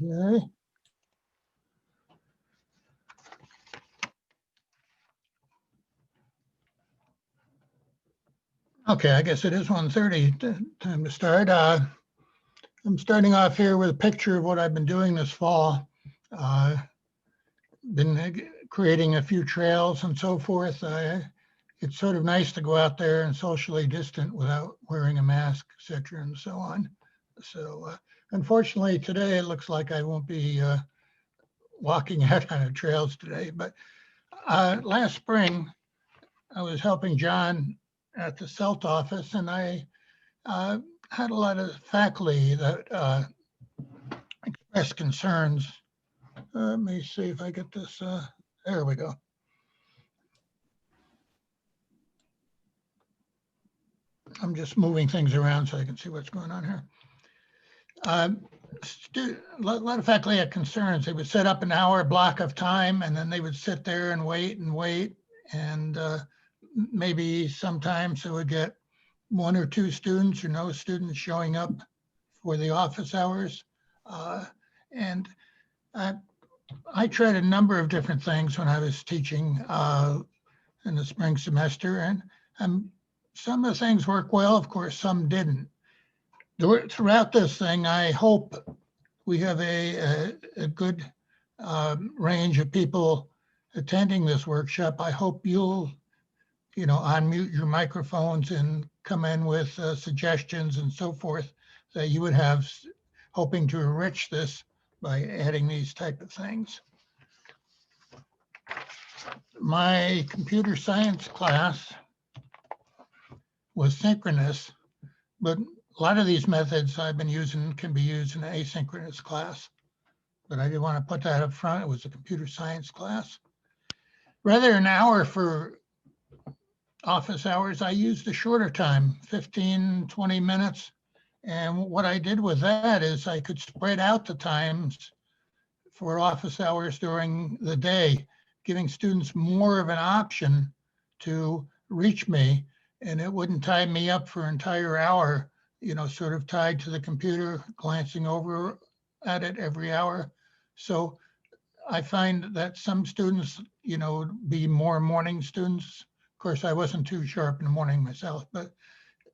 Okay. Okay, I guess it is 1:30, time to start. I'm starting off here with a picture of what I've been doing this fall. Been creating a few trails and so forth. It's sort of nice to go out there and socially distant without wearing a mask, et cetera, and so on. So unfortunately, today it looks like I won't be walking out on the trails today, but last spring, I was helping John at the CELT office, and I had a lot of faculty that expressed concerns. Let me see if I get this. There we go. I'm just moving things around so I can see what's going on here. A lot of faculty had concerns. They would set up an hour block of time, and then they would sit there and wait and wait. And maybe sometimes they would get one or two students or no students showing up for the office hours. And I tried a number of different things when I was teaching in the spring semester, and some of the things worked well. Of course, some didn't. Throughout this thing, I hope we have a good range of people attending this workshop. I hope you'll, unmute your microphones and come in with suggestions and so forth that you would have, hoping to enrich this by adding these type of things. My computer science class was synchronous, but a lot of these methods I've been using can be used in an asynchronous class, but I didn't want to put that up front. It was a computer science class. Rather than an hour for office hours, I used a shorter time, 15, 20 minutes. And what I did with that is I could spread out the times for office hours during the day, giving students more of an option to reach me, and it wouldn't tie me up for an entire hour, sort of tied to the computer, glancing over at it every hour. So I find that some students, be more morning students. Of course, I wasn't too sharp in the morning myself, but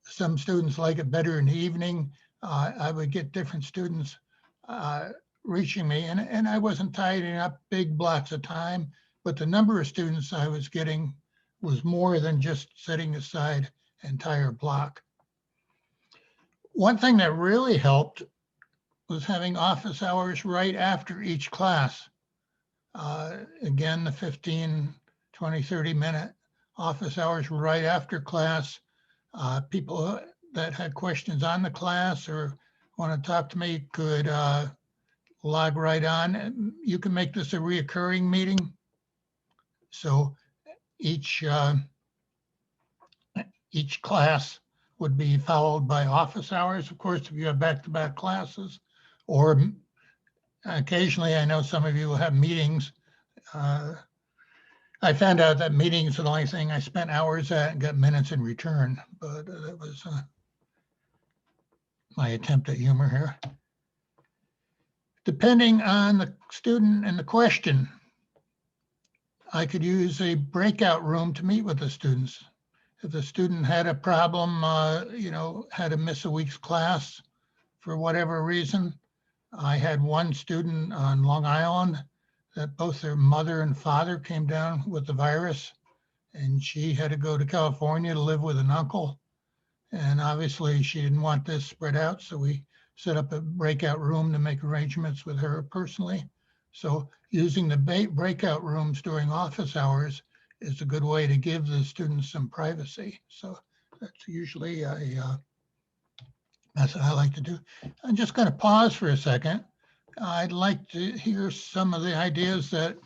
some students like it better in the evening. I would get different students reaching me, and I wasn't tidying up big blocks of time, but the number of students I was getting was more than just setting aside an entire block. One thing that really helped was having office hours right after each class. Again, the 15, 20, 30-minute office hours right after class. People that had questions on the class or want to talk to me could log right on. You can make this a reoccurring meeting. So each class would be followed by office hours, of course, if you have back-to-back classes, or occasionally, I know some of you will have meetings. I found out that meetings are the only thing I spent hours at and got minutes in return, but that was my attempt at humor here. Depending on the student and the question, I could use a breakout room to meet with the students. If the student had a problem, had to miss a week's class for whatever reason. I had one student on Long Island that both their mother and father came down with the virus, and she had to go to California to live with an uncle. And obviously she didn't want this spread out, so we set up a breakout room to make arrangements with her personally. So using the breakout rooms during office hours is a good way to give the students some privacy. So that's usually that's what I like to do. I'm just going to pause for a second. I'd like to hear some of the ideas that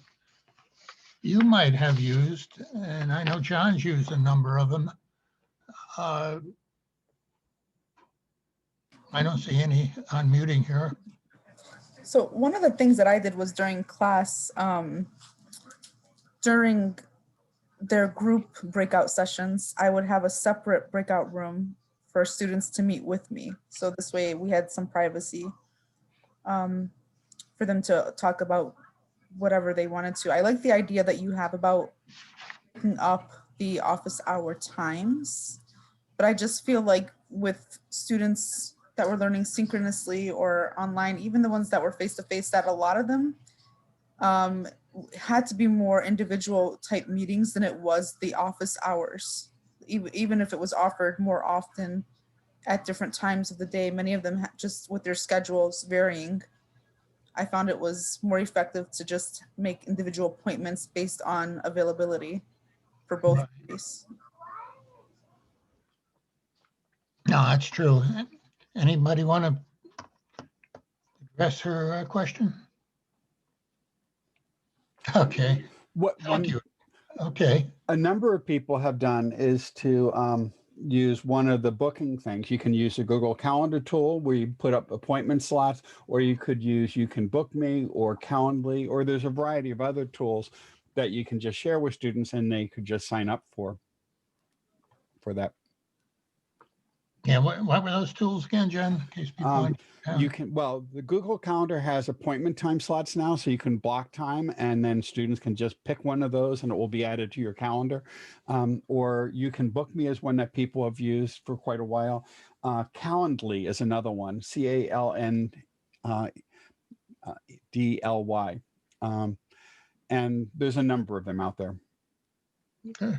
you might have used, and I know John's used a number of them. I don't see any unmuting here. So one of the things that I did was during class, during their group breakout sessions, I would have a separate breakout room for students to meet with me. So this way we had some privacy. for them to talk about whatever they wanted to. I like the idea that you have about picking up the office hour times, but I just feel like with students that were learning synchronously or online, even the ones that were face-to-face, that a lot of them had to be more individual type meetings than it was the office hours. Even if it was offered more often at different times of the day, many of them just with their schedules varying, I found it was more effective to just make individual appointments based on availability for both Right. parties. No, that's true. Anybody want to address her question? Okay, thank you. Okay, A number of people have done is to use one of the booking things. You can use a Google Calendar tool where you put up appointment slots, or you could use You Can Book Me or Calendly, or there's a variety of other tools that you can just share with students and they could just sign up for that. yeah, what were those tools again, Jen? In case people want You can, well, the Google Calendar has appointment time slots now, so you can block time and then students can just pick one of those and it will be added to your calendar. Or You Can Book Me is one that people have used for quite a while. Calendly is another one, CALNDLY. And there's a number of them out there. Okay.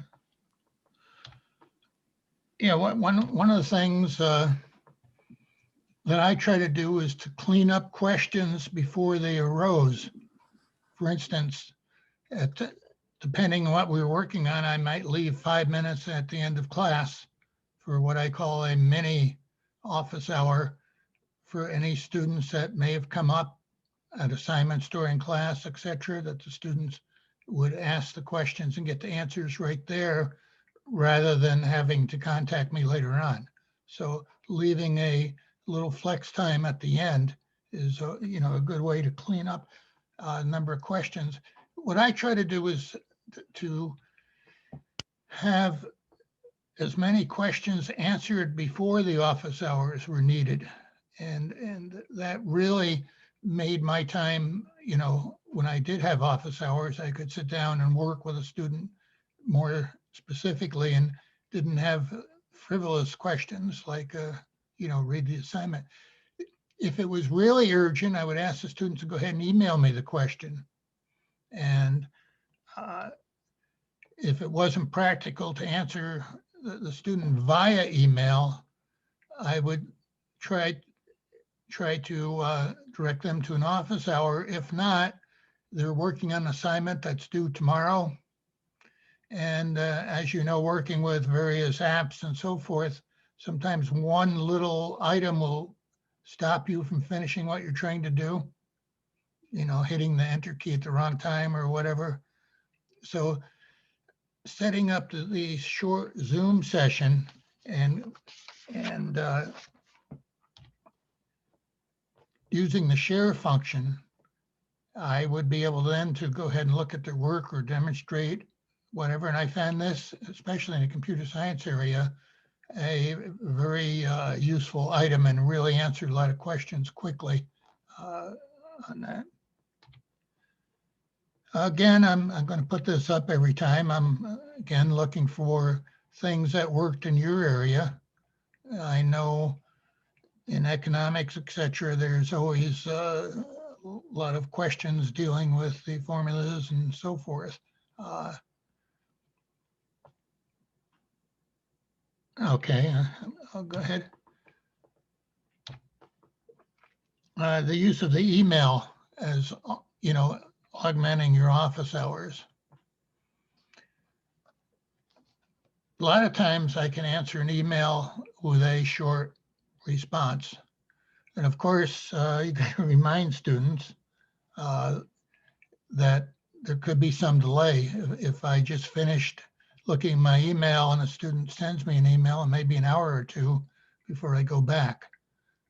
Yeah, one of the things that I try to do is to clean up questions before they arose. For instance, depending on what we were working on, I might leave 5 minutes at the end of class for what I call a mini office hour for any students that may have come up at assignments during class, et cetera, that the students would ask the questions and get the answers right there rather than having to contact me later on. So leaving a little flex time at the end is a good way to clean up a number of questions. What I try to do is to have as many questions answered before the office hours were needed. And that really made my time, when I did have office hours, I could sit down and work with a student more specifically and didn't have frivolous questions like, read the assignment. If it was really urgent, I would ask the students to go ahead and email me the question. And if it wasn't practical to answer the student via email, I would try to direct them to an office hour. If not, they're working on an assignment that's due tomorrow. And as you know, working with various apps and so forth, sometimes one little item will stop you from finishing what you're trying to do, hitting the enter key at the wrong time or whatever. So setting up the short Zoom session and using the share function, I would be able then to go ahead and look at their work or demonstrate whatever. And I found this, especially in the computer science area, a very useful item and really answered a lot of questions quickly on that. Again, I'm going to put this up every time. I'm again looking for things that worked in your area. I know in economics, et cetera, there's always a lot of questions dealing with the formulas and so forth. Okay, I'll go ahead. The use of the email as, augmenting your office hours. A lot of times I can answer an email with a short response. And of course, you can remind students that there could be some delay. If I just finished looking at my email and a student sends me an email, it may be an hour or two before I go back.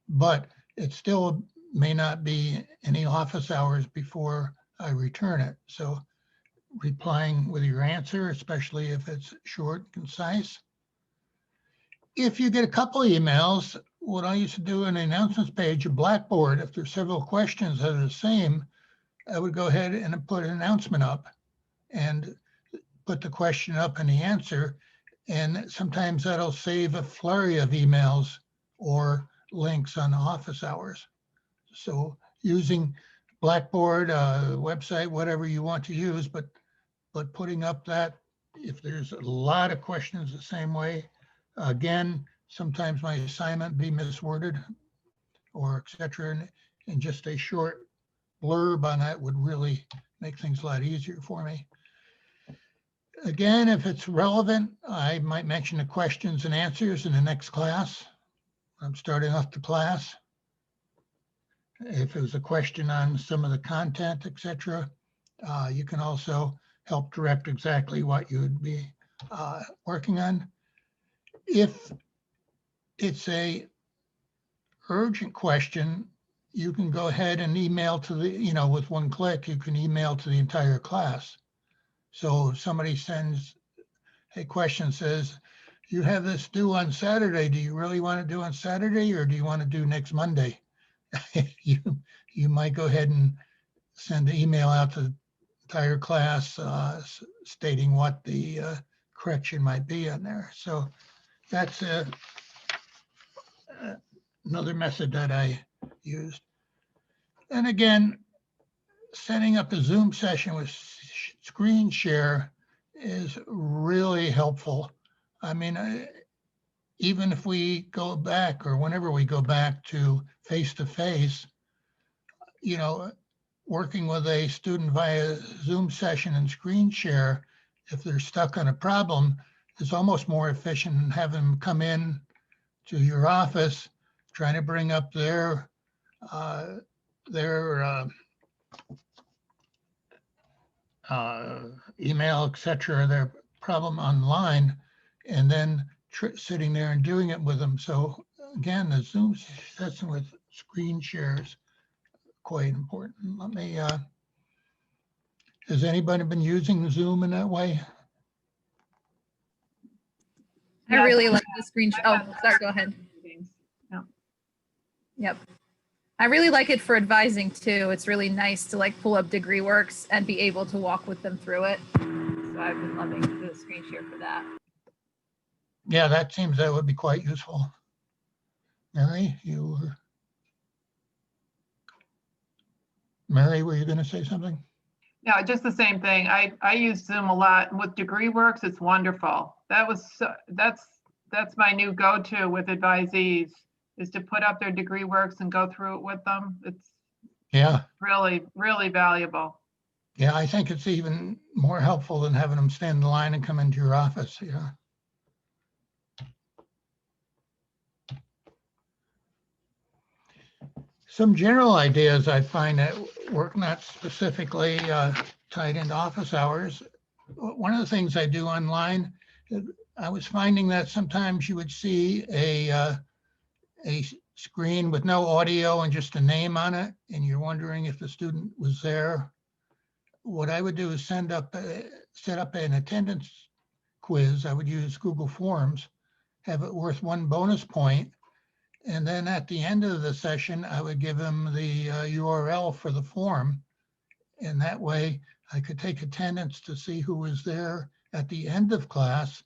But it still may not be any office hours before I return it. So replying with your answer, especially if it's short and concise. If you get a couple of emails, what I used to do in the announcements page of Blackboard, if there's several questions that are the same, I would go ahead and put an announcement up and put the question up and the answer. And sometimes that'll save a flurry of emails or links on office hours. So using Blackboard, website, whatever you want to use, but putting up that, if there's a lot of questions the same way, again, sometimes my assignment be misworded or et cetera, and just a short blurb on that would really make things a lot easier for me. Again, if it's relevant, I might mention the questions and answers in the next class. I'm starting off the class. If it was a question on some of the content, et cetera, you can also help direct exactly what you would be working on. If it's a urgent question, you can go ahead and email to the, with one click, you can email to the entire class. So if somebody sends a question, says, you have this due on Saturday, do you really want to do on Saturday or do you want to do next Monday? You might go ahead and send an email out to the entire class stating what the correction might be on there. So that's another method that I used. And again, setting up a Zoom session with screen share is really helpful. I mean, even if we go back or whenever we go back to face-to-face, working with a student via Zoom session and screen share, if they're stuck on a problem, is almost more efficient than having them come in to your office, trying to bring up their email, et cetera, their problem online, and then sitting there and doing it with them. So again, the Zoom session with screen shares quite important. Let me, has anybody been using Zoom in that way? I really like the screen. Oh, sorry, go ahead. Yeah. Yep. I really like it for advising too. It's really nice to like pull up DegreeWorks and be able to walk with them through it. So I've been loving the screen share for that. Yeah, that seems that would be quite useful. Mary, Mary, were you going to say something? Yeah, just the same thing. I use Zoom a lot with DegreeWorks. It's wonderful. That's my new go-to with advisees, is to put up their DegreeWorks and go through it with them. It's really, really valuable. Yeah, I think it's even more helpful than having them stand in line and come into your office. Yeah. Some general ideas I find that work not specifically tied into office hours. One of the things I do online, I was finding that sometimes you would see a screen with no audio and just a name on it, and you're wondering if the student was there. What I would do is set up an attendance quiz. I would use Google Forms, have it worth 1 bonus point. And then at the end of the session, I would give them the URL for the form. And that way I could take attendance to see who was there at the end of class.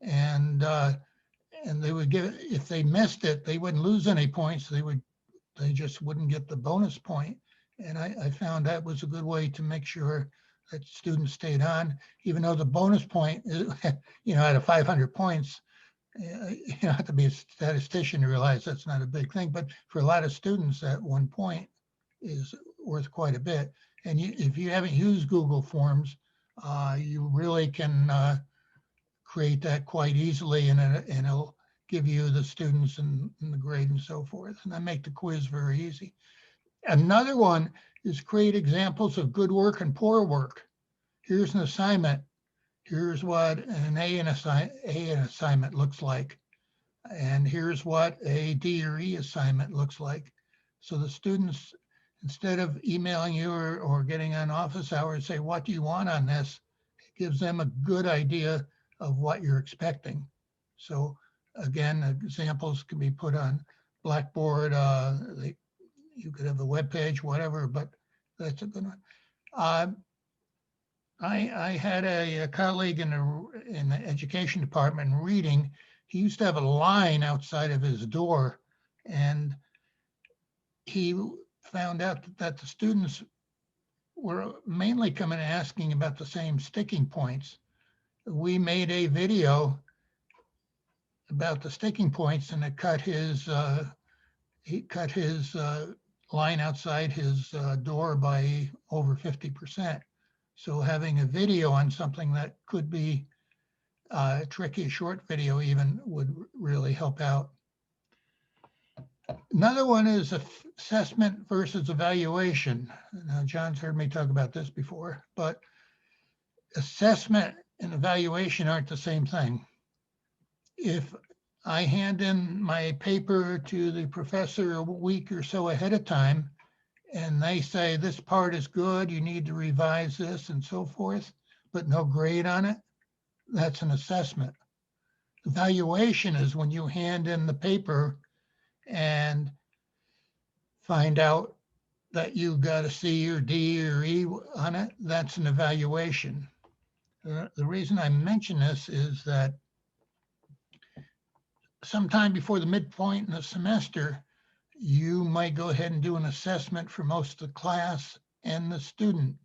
And they would if they missed it, they wouldn't lose any points. They just wouldn't get the bonus point. And I found that was a good way to make sure that students stayed on, even though the bonus point is, out of 500 points, you have to be a statistician to realize that's not a big thing, but for a lot of students, that 1 point is worth quite a bit. And if you haven't used Google Forms, you really can create that quite easily, and it'll give you the students and the grade and so forth. And I make the quiz very easy. Another one is create examples of good work and poor work. Here's an assignment. Here's what an A in assignment looks like. And here's what a D or E assignment looks like. So the students, instead of emailing you or getting on office hours, say, what do you want on this? It gives them a good idea of what you're expecting. So again, examples can be put on Blackboard, you could have a web page, whatever, but that's a good one. I had a colleague in the education department in Reading. He used to have a line outside of his door, and he found out that the students were mainly coming and asking about the same sticking points. We made a video about the sticking points, and it cut his line outside his door by over 50%. So having a video on something that could be tricky, a short video even, would really help out. Another one is assessment versus evaluation. Now, John's heard me talk about this before, but assessment and evaluation aren't the same thing. If I hand in my paper to the professor a week or so ahead of time, and they say this part is good, you need to revise this and so forth, but no grade on it, that's an assessment. Evaluation is when you hand in the paper and find out that you got a C or D or E on it, that's an evaluation. The reason I mention this is that sometime before the midpoint in the semester, you might go ahead and do an assessment for most of the class and the student.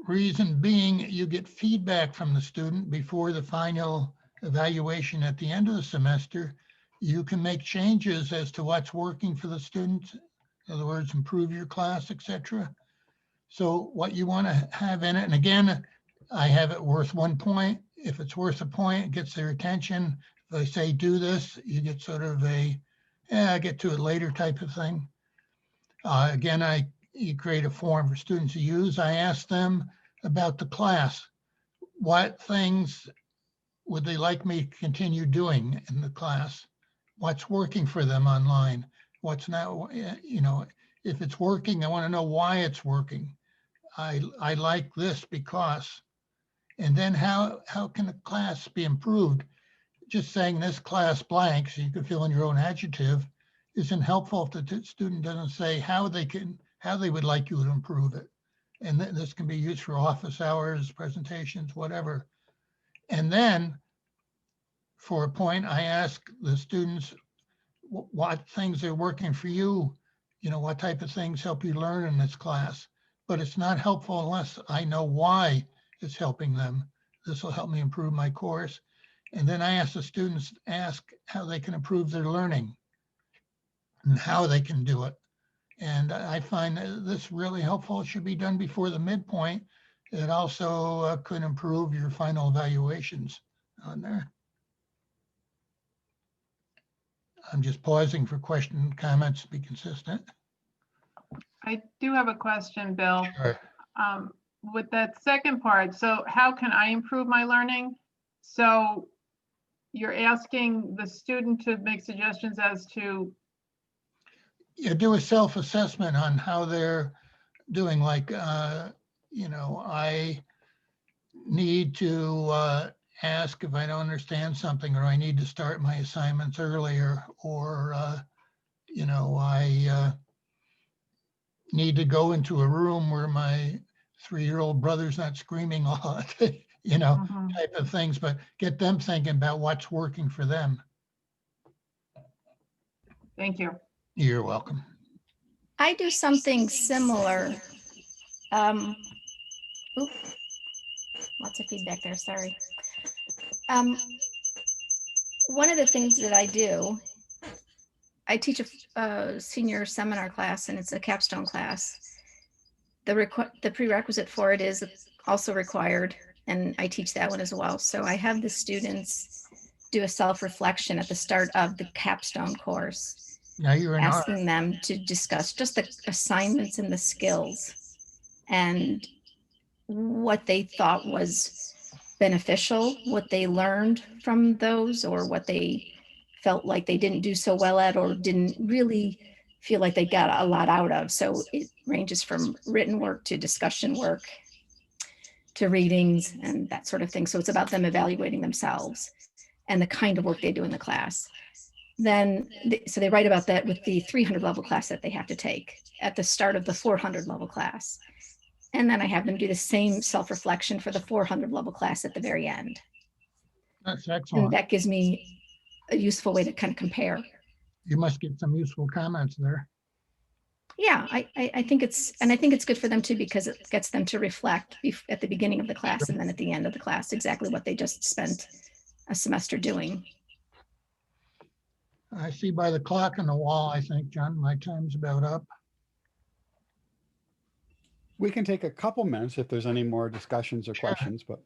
Reason being, you get feedback from the student before the final evaluation at the end of the semester. You can make changes as to what's working for the students. In other words, improve your class, etc. So what you want to have in it, and again, I have it worth 1 point. If it's worth a point, it gets their attention. If I say do this, you get sort of a, I get to it later type of thing. Again, you create a form for students to use. I ask them about the class. What things would they like me to continue doing in the class? What's working for them online? What's not, if it's working, I want to know why it's working. I like this because, and then how can a class be improved? Just saying this class blank, so you can fill in your own adjective, isn't helpful if the student doesn't say how they would like you to improve it. And this can be used for office hours, presentations, whatever. And then for a point, I ask the students what things are working for you, what type of things help you learn in this class. But it's not helpful unless I know why it's helping them. This will help me improve my course. And then I ask the students how they can improve their learning and how they can do it. And I find this really helpful. It should be done before the midpoint. It also could improve your final evaluations on there. I'm just pausing for questions and comments to be consistent. I do have a question, Bill. Sure. With that second part, so how can I improve my learning? So you're asking the student to make suggestions as to, You do a self-assessment on how they're doing. Like, I need to ask if I don't understand something, or I need to start my assignments earlier, or, I need to go into a room where my 3-year-old brother's not screaming all type of things, but get them thinking about what's working for them. Thank you. You're welcome. I do something similar. Oop, lots of feedback there, sorry. One of the things that I do, I teach a senior seminar class, and it's a capstone class. The prerequisite for it is also required, and I teach that one as well. So I have the students do a self-reflection at the start of the capstone course, Now you're in art. asking them to discuss just the assignments and the skills and what they thought was beneficial, what they learned from those, or what they felt like they didn't do so well at, or didn't really feel like they got a lot out of. So it ranges from written work to discussion work to readings and that sort of thing. So it's about them evaluating themselves and the kind of work they do in the class. so they write about that with the 300 level class that they have to take at the start of the 400 level class. And then I have them do the same self-reflection for the 400 level class at the very end. That's And excellent. that gives me a useful way to kind of compare. You must get some useful comments there. Yeah, I think it's good for them too, because it gets them to reflect at the beginning of the class and then at the end of the class, exactly what they just spent a semester doing. I see by the clock on the wall, I think, John, my time's about up. We can take a couple minutes if there's any more discussions or Sure. questions, but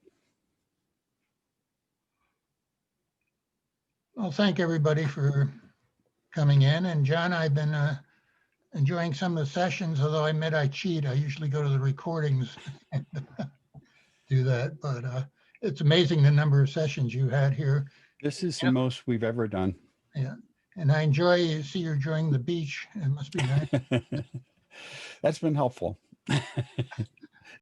Well, thank everybody for coming in. And John, I've been enjoying some of the sessions, although I admit I cheat. I usually go to the recordings and do that. But it's amazing the number of sessions you had here. this is the Yep. most we've ever done. Yeah. And I see you're enjoying the beach. It must be nice. That's been helpful.